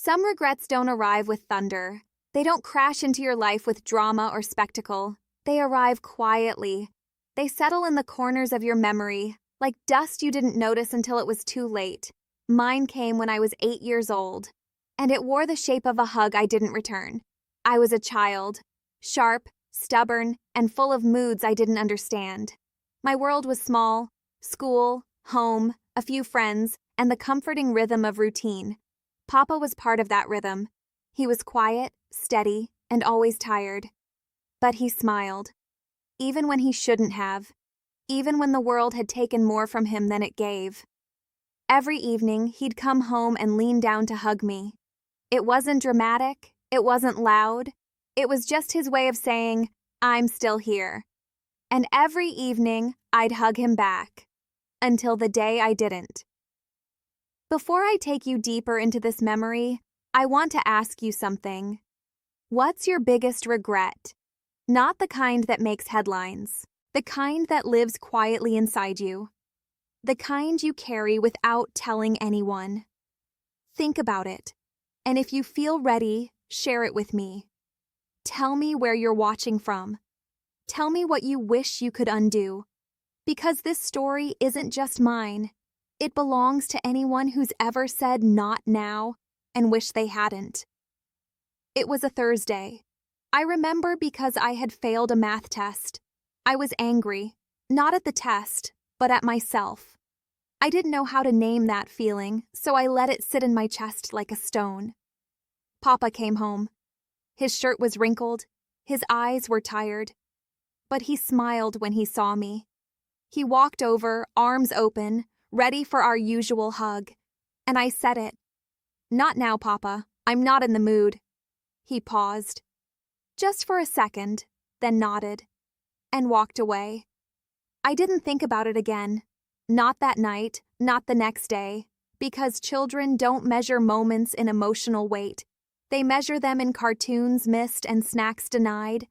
Some regrets don't arrive with thunder. They don't crash into your life with drama or spectacle. They arrive quietly. They settle in the corners of your memory, like dust you didn't notice until it was too late. Mine came when I was 8 years old, and it wore the shape of a hug I didn't return. I was a child, sharp, stubborn, and full of moods I didn't understand. My world was small: school, home, a few friends, and the comforting rhythm of routine. Papa was part of that rhythm. He was quiet, steady, and always tired. But he smiled, even when he shouldn't have, even when the world had taken more from him than it gave. Every evening, he'd come home and lean down to hug me. It wasn't dramatic, it wasn't loud, it was just his way of saying, "I'm still here." And every evening, I'd hug him back, until the day I didn't. Before I take you deeper into this memory, I want to ask you something. What's your biggest regret? Not the kind that makes headlines, the kind that lives quietly inside you, the kind you carry without telling anyone. Think about it, and if you feel ready, share it with me. Tell me where you're watching from. Tell me what you wish you could undo, because this story isn't just mine. It belongs to anyone who's ever said "not now" and wished they hadn't. It was a Thursday. I remember because I had failed a math test. I was angry, not at the test, but at myself. I didn't know how to name that feeling, so I let it sit in my chest like a stone. Papa came home. His shirt was wrinkled, his eyes were tired, but he smiled when he saw me. He walked over, arms open, ready for our usual hug, and I said it. "Not now, Papa. I'm not in the mood." He paused, just for a second, then nodded, and walked away. I didn't think about it again. Not that night, not the next day, because children don't measure moments in emotional weight. They measure them in cartoons missed and snacks denied.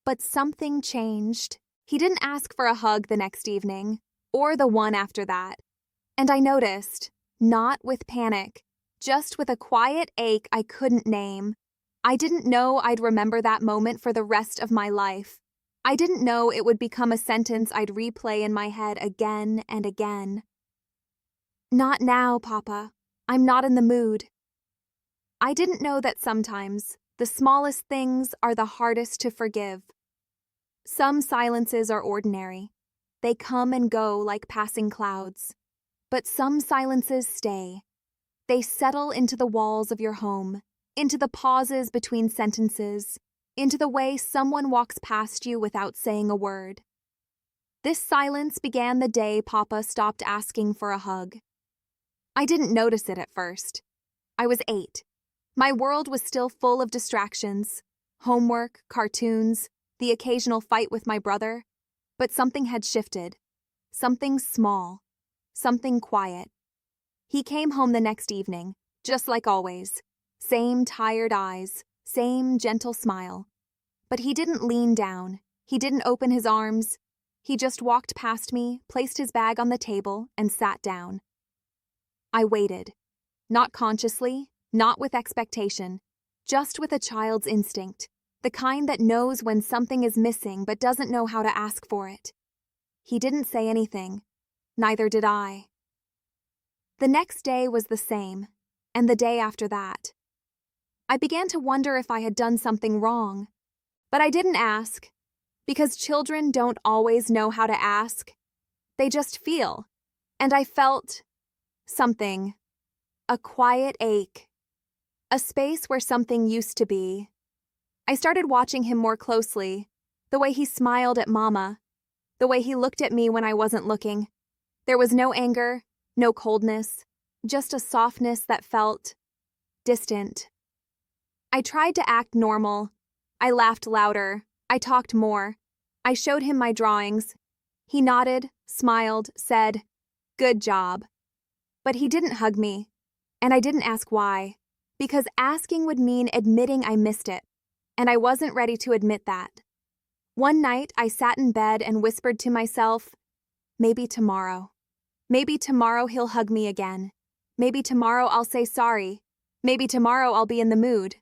But something changed. He didn't ask for a hug the next evening, or the one after that. And I noticed, not with panic, just with a quiet ache I couldn't name. I didn't know I'd remember that moment for the rest of my life. I didn't know it would become a sentence I'd replay in my head again and again. "Not now, Papa. I'm not in the mood." I didn't know that sometimes the smallest things are the hardest to forgive. Some silences are ordinary. They come and go like passing clouds. But some silences stay. They settle into the walls of your home, into the pauses between sentences, into the way someone walks past you without saying a word. This silence began the day Papa stopped asking for a hug. I didn't notice it at first. I was 8. My world was still full of distractions, homework, cartoons, the occasional fight with my brother, but something had shifted. Something small, something quiet. He came home the next evening, just like always. Same tired eyes, same gentle smile. But he didn't lean down. He didn't open his arms. He just walked past me, placed his bag on the table, and sat down. I waited. Not consciously, not with expectation, just with a child's instinct, the kind that knows when something is missing but doesn't know how to ask for it. He didn't say anything. Neither did I. The next day was the same, and the day after that. I began to wonder if I had done something wrong, but I didn't ask, because children don't always know how to ask. They just feel, and I felt something, a quiet ache, a space where something used to be. I started watching him more closely, the way he smiled at Mama, the way he looked at me when I wasn't looking. There was no anger, no coldness, just a softness that felt distant. I tried to act normal. I laughed louder. I talked more. I showed him my drawings. He nodded, smiled, said, "Good job." But he didn't hug me, and I didn't ask why, because asking would mean admitting I missed it, and I wasn't ready to admit that. One night, I sat in bed and whispered to myself, maybe tomorrow. Maybe tomorrow he'll hug me again. Maybe tomorrow I'll say sorry. Maybe tomorrow I'll be in the mood.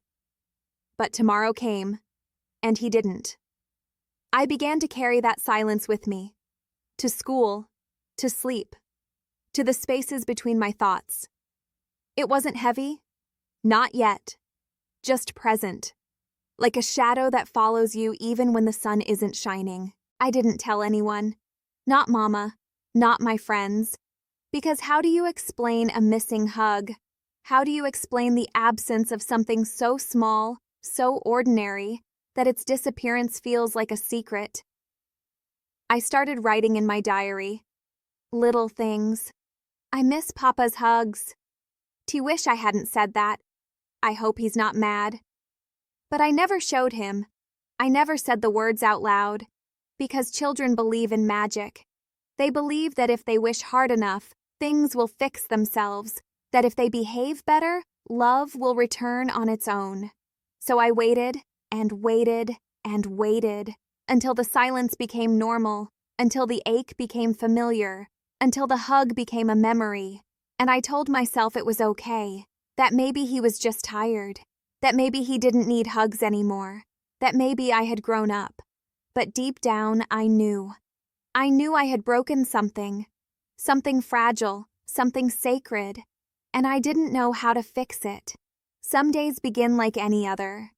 But tomorrow came, and he didn't. I began to carry that silence with me. To school, to sleep, to the spaces between my thoughts. It wasn't heavy. Not yet. Just present. Like a shadow that follows you even when the sun isn't shining. I didn't tell anyone. Not Mama. Not my friends. Because how do you explain a missing hug? How do you explain the absence of something so small, so ordinary, that its disappearance feels like a secret? I started writing in my diary. Little things. I miss Papa's hugs. I wish I hadn't said that. I hope he's not mad. But I never showed him. I never said the words out loud. Because children believe in magic. They believe that if they wish hard enough, things will fix themselves. That if they behave better, love will return on its own. So I waited, and waited, and waited, until the silence became normal, until the ache became familiar, until the hug became a memory. And I told myself it was okay, that maybe he was just tired, that maybe he didn't need hugs anymore, that maybe I had grown up. But deep down, I knew. I knew I had broken something fragile, something sacred, and I didn't know how to fix it. Some days begin like any other.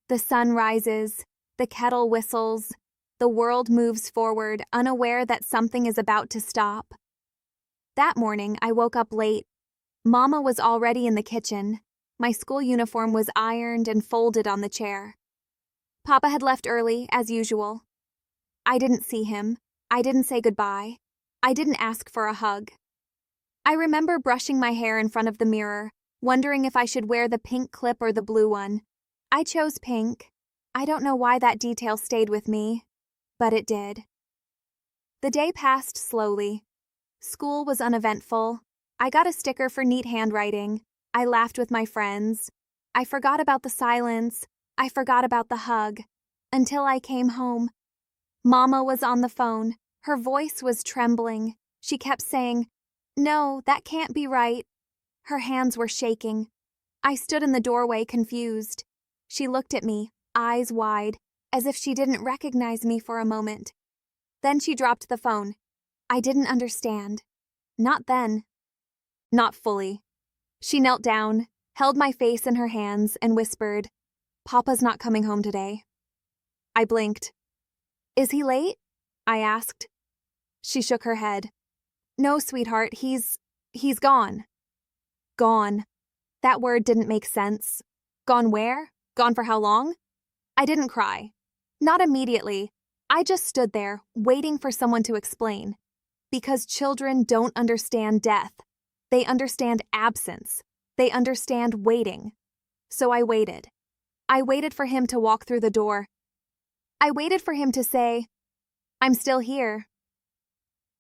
The sun rises, the kettle whistles, the world moves forward, unaware that something is about to stop. That morning, I woke up late. Mama was already in the kitchen. My school uniform was ironed and folded on the chair. Papa had left early, as usual. I didn't see him. I didn't say goodbye. I didn't ask for a hug. I remember brushing my hair in front of the mirror, wondering if I should wear the pink clip or the blue one. I chose pink. I don't know why that detail stayed with me, but it did. The day passed slowly. School was uneventful. I got a sticker for neat handwriting. I laughed with my friends. I forgot about the silence. I forgot about the hug. Until I came home. Mama was on the phone. Her voice was trembling. She kept saying, "No, that can't be right." Her hands were shaking. I stood in the doorway confused. She looked at me, eyes wide, as if she didn't recognize me for a moment. Then she dropped the phone. I didn't understand. Not then. Not fully. She knelt down, held my face in her hands, and whispered, "Papa's not coming home today." I blinked. "Is he late?" I asked. She shook her head. "No, sweetheart, he's gone." Gone. That word didn't make sense. Gone where? Gone for how long? I didn't cry. Not immediately. I just stood there, waiting for someone to explain. Because children don't understand death. They understand absence. They understand waiting. So I waited. I waited for him to walk through the door. I waited for him to say, "I'm still here."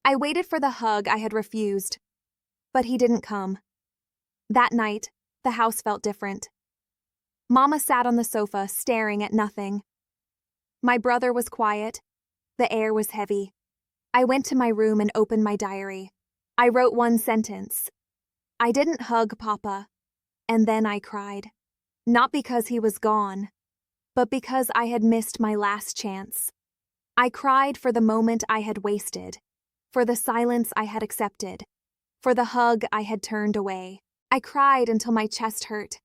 I waited for the hug I had refused. But he didn't come. That night, the house felt different. Mama sat on the sofa, staring at nothing. My brother was quiet. The air was heavy. I went to my room and opened my diary. I wrote one sentence. I didn't hug Papa. And then I cried. Not because he was gone, but because I had missed my last chance. I cried for the moment I had wasted, for the silence I had accepted, for the hug I had turned away. I cried until my chest hurt,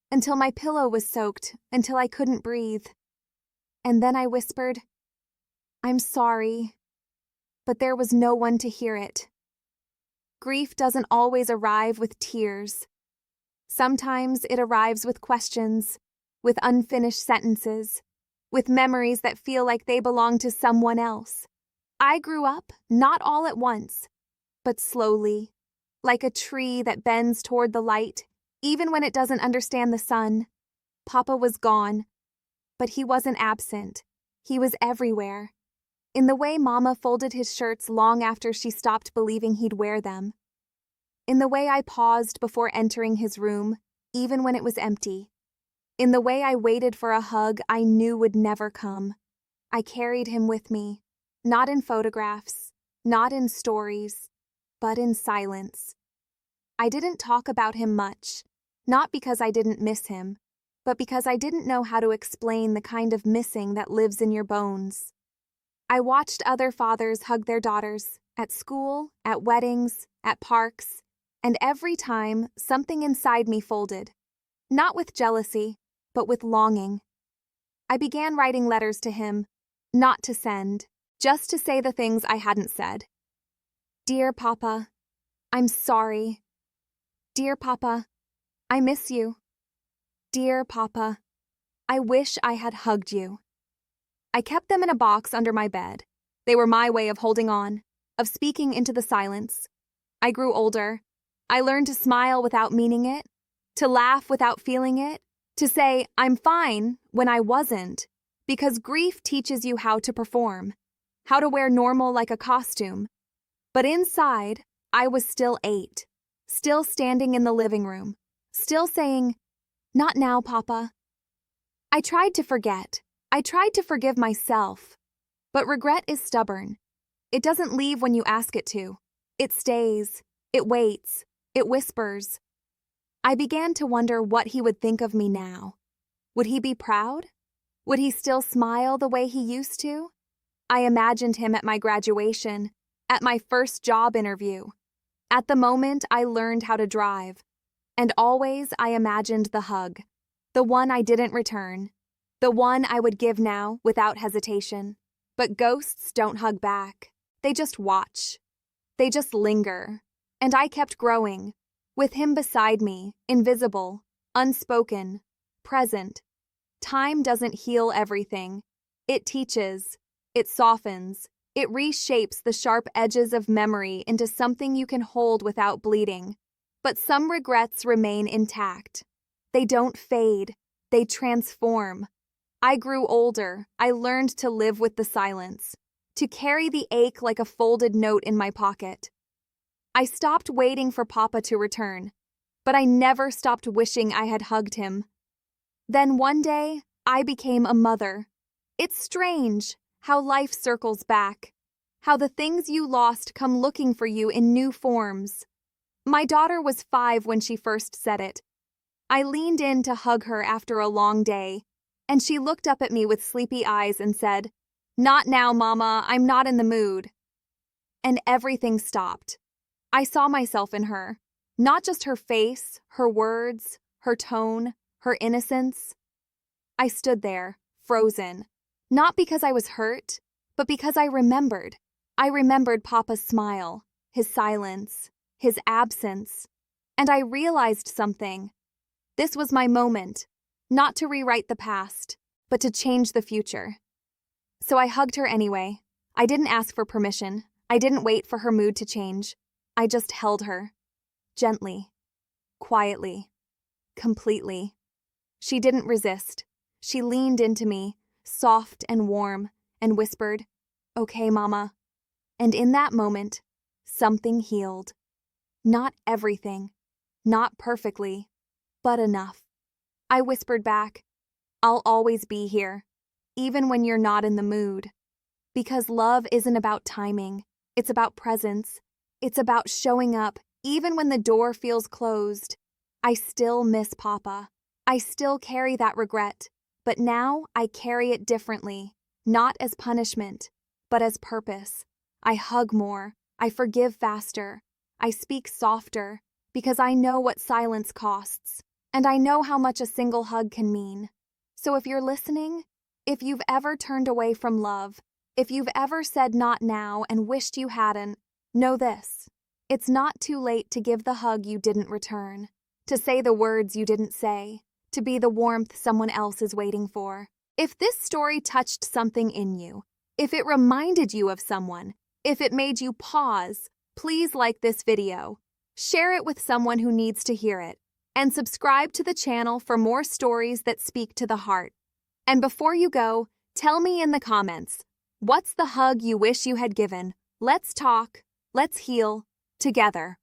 until my pillow was soaked, until I couldn't breathe. And then I whispered, "I'm sorry," but there was no one to hear it. Grief doesn't always arrive with tears. Sometimes it arrives with questions, with unfinished sentences, with memories that feel like they belong to someone else. I grew up, not all at once, but slowly, like a tree that bends toward the light, even when it doesn't understand the sun. Papa was gone, but he wasn't absent. He was everywhere. In the way Mama folded his shirts long after she stopped believing he'd wear them. In the way I paused before entering his room, even when it was empty. In the way I waited for a hug I knew would never come. I carried him with me, not in photographs, not in stories, but in silence. I didn't talk about him much, Not because I didn't miss him, but because I didn't know how to explain the kind of missing that lives in your bones. I watched other fathers hug their daughters, at school, at weddings, at parks, and every time something inside me folded. Not with jealousy, but with longing. I began writing letters to him, not to send, just to say the things I hadn't said. Dear Papa, I'm sorry. Dear Papa, I miss you. Dear Papa, I wish I had hugged you. I kept them in a box under my bed. They were my way of holding on, of speaking into the silence. I grew older. I learned to smile without meaning it, to laugh without feeling it, to say, I'm fine, when I wasn't, because grief teaches you how to perform, how to wear normal like a costume. But inside, I was still 8, still standing in the living room, still saying, not now, Papa. I tried to forget. I tried to forgive myself. But regret is stubborn. It doesn't leave when you ask it to. It stays. It waits. It whispers. I began to wonder what he would think of me now. Would he be proud? Would he still smile the way he used to? I imagined him at my graduation, at my first job interview, at the moment I learned how to drive. And always I imagined the hug, the one I didn't return, the one I would give now without hesitation. But ghosts don't hug back. They just watch. They just linger. And I kept growing, with him beside me, invisible, unspoken, present. Time doesn't heal everything. It teaches. It softens. It reshapes the sharp edges of memory into something you can hold without bleeding. But some regrets remain intact. They don't fade. They transform. I grew older. I learned to live with the silence, to carry the ache like a folded note in my pocket. I stopped waiting for Papa to return, but I never stopped wishing I had hugged him. Then one day, I became a mother. It's strange how life circles back, how the things you lost come looking for you in new forms. My daughter was 5 when she first said it. I leaned in to hug her after a long day, and she looked up at me with sleepy eyes and said, "Not now, Mama, I'm not in the mood." And everything stopped. I saw myself in her, not just her face, her words, her tone, her innocence. I stood there, frozen, not because I was hurt, but because I remembered. I remembered Papa's smile, his silence, his absence, and I realized something. This was my moment, not to rewrite the past, but to change the future. So I hugged her anyway. I didn't ask for permission. I didn't wait for her mood to change. I just held her. Gently. Quietly. Completely. She didn't resist. She leaned into me, soft and warm, and whispered, "Okay, Mama." And in that moment, something healed. Not everything. Not perfectly. But enough. I whispered back, "I'll always be here, even when you're not in the mood." Because love isn't about timing. It's about presence. It's about showing up, even when the door feels closed. I still miss Papa. I still carry that regret. But now I carry it differently. Not as punishment, but as purpose. I hug more. I forgive faster. I speak softer, because I know what silence costs. And I know how much a single hug can mean. So if you're listening, if you've ever turned away from love, if you've ever said not now and wished you hadn't, know this. It's not too late to give the hug you didn't return, to say the words you didn't say, to be the warmth someone else is waiting for. If this story touched something in you, if it reminded you of someone, if it made you pause, please like this video, share it with someone who needs to hear it, and subscribe to the channel for more stories that speak to the heart. And before you go, tell me in the comments, what's the hug you wish you had given? Let's talk, let's heal, together.